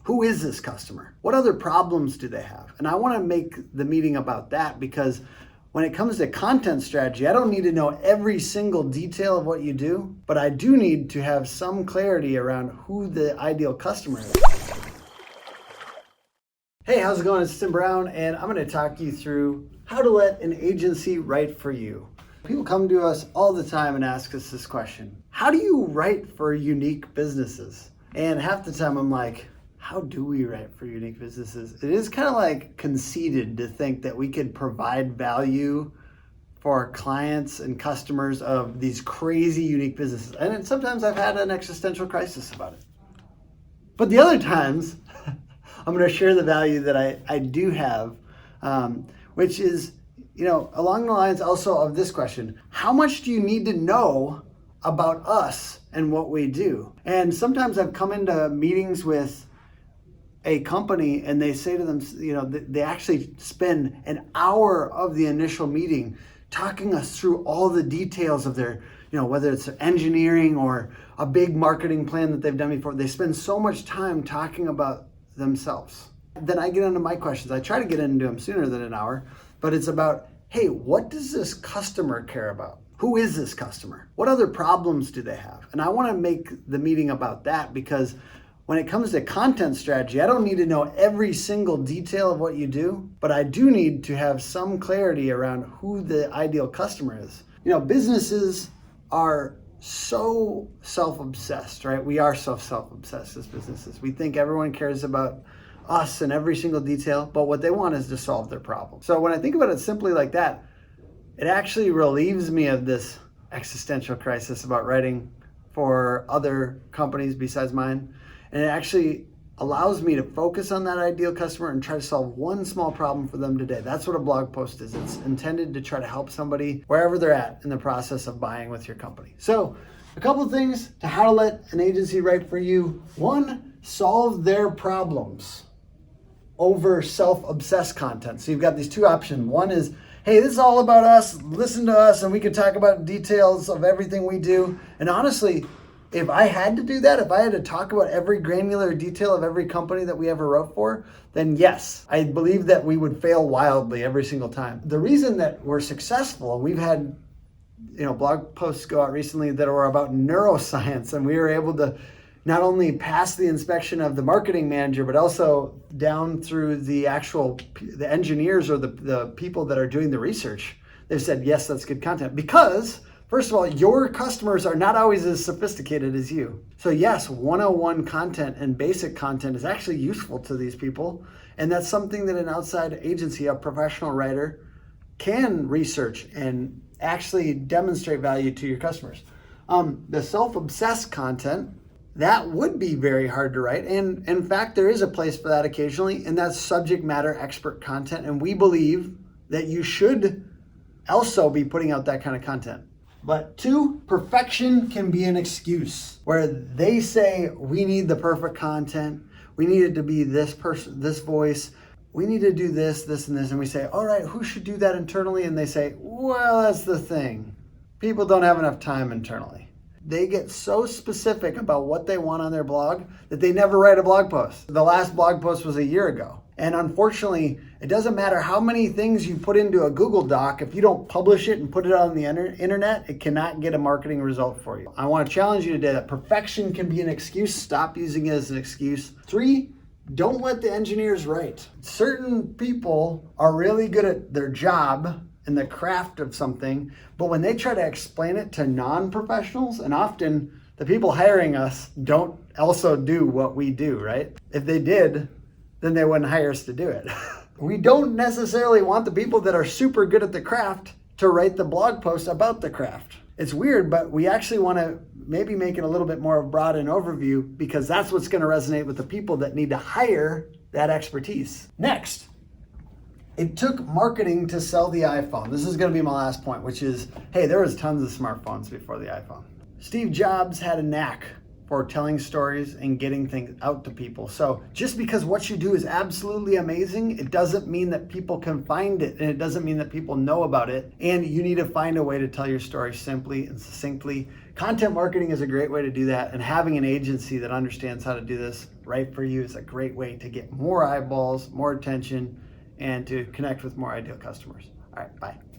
Who is this customer? What other problems do they have? And I want to make the meeting about that, because when it comes to content strategy, I don't need to know every single detail of what you do, but I do need to have some clarity around who the ideal customer is. Hey, how's it going? It's Tim Brown, and I'm going to talk you through how to let an agency write for you. People come to us all the time and ask us this question: how do you write for unique businesses? And half the time I'm like, how do we write for unique businesses? It is kind of like conceited to think that we could provide value for our clients and customers of these crazy unique businesses. And sometimes I've had an existential crisis about it. But the other times, I'm going to share the value that I do have, which is, along the lines also of this question: how much do you need to know about us and what we do? And sometimes I've come into meetings with a company and they say to them, they actually spend an hour of the initial meeting talking us through all the details of their, whether it's engineering or a big marketing plan that they've done before. They spend so much time talking about themselves. Then I get into my questions. I try to get into them sooner than an hour, but it's about, hey, what does this customer care about? Who is this customer? What other problems do they have? And I want to make the meeting about that, because when it comes to content strategy, I don't need to know every single detail of what you do, but I do need to have some clarity around who the ideal customer is. Businesses are so self-obsessed, right? We are so self-obsessed as businesses. We think everyone cares about us in every single detail, but what they want is to solve their problem. So when I think about it simply like that, it actually relieves me of this existential crisis about writing for other companies besides mine. And it actually allows me to focus on that ideal customer and try to solve one small problem for them today. That's what a blog post is. It's intended to try to help somebody wherever they're at in the process of buying with your company. So a couple of things to how to let an agency write for you. One, solve their problems over self-obsessed content. So you've got these two options. One is, hey, this is all about us. Listen to us and we can talk about details of everything we do. And honestly, if I had to do that, if I had to talk about every granular detail of every company that we ever wrote for, then yes, I believe that we would fail wildly every single time. The reason that we're successful, and we've had blog posts go out recently that were about neuroscience, and we were able to not only pass the inspection of the marketing manager, but also down through the engineers or the people that are doing the research. They've said, yes, that's good content, because first of all, your customers are not always as sophisticated as you. So yes, 101 content and basic content is actually useful to these people. And that's something that an outside agency, a professional writer, can research and actually demonstrate value to your customers. The self-obsessed content, that would be very hard to write. And in fact, there is a place for that occasionally, and that's subject matter expert content. And we believe that you should also be putting out that kind of content. But two, perfection can be an excuse where they say, we need the perfect content. We need it to be this person, this voice. We need to do this, this, and this. And we say, all right, who should do that internally? And they say, well, that's the thing. People don't have enough time internally. They get so specific about what they want on their blog that they never write a blog post. The last blog post was a year ago. And unfortunately, it doesn't matter how many things you put into a Google Doc. If you don't publish it and put it on the internet, it cannot get a marketing result for you. I want to challenge you today that perfection can be an excuse. Stop using it as an excuse. 3, don't let the engineers write. Certain people are really good at their job and the craft of something, but when they try to explain it to non-professionals, and often the people hiring us don't also do what we do, right? If they did, then they wouldn't hire us to do it. We don't necessarily want the people that are super good at the craft to write the blog post about the craft. It's weird, but we actually want to maybe make it a little bit more broad and overview, because that's what's going to resonate with the people that need to hire that expertise. Next, it took marketing to sell the iPhone. This is going to be my last point, which is, hey, there was tons of smartphones before the iPhone. Steve Jobs had a knack for telling stories and getting things out to people. So just because what you do is absolutely amazing, it doesn't mean that people can find it, and it doesn't mean that people know about it. And you need to find a way to tell your story simply and succinctly. Content marketing is a great way to do that, and having an agency that understands how to do this right for you is a great way to get more eyeballs, more attention, and to connect with more ideal customers. All right, bye.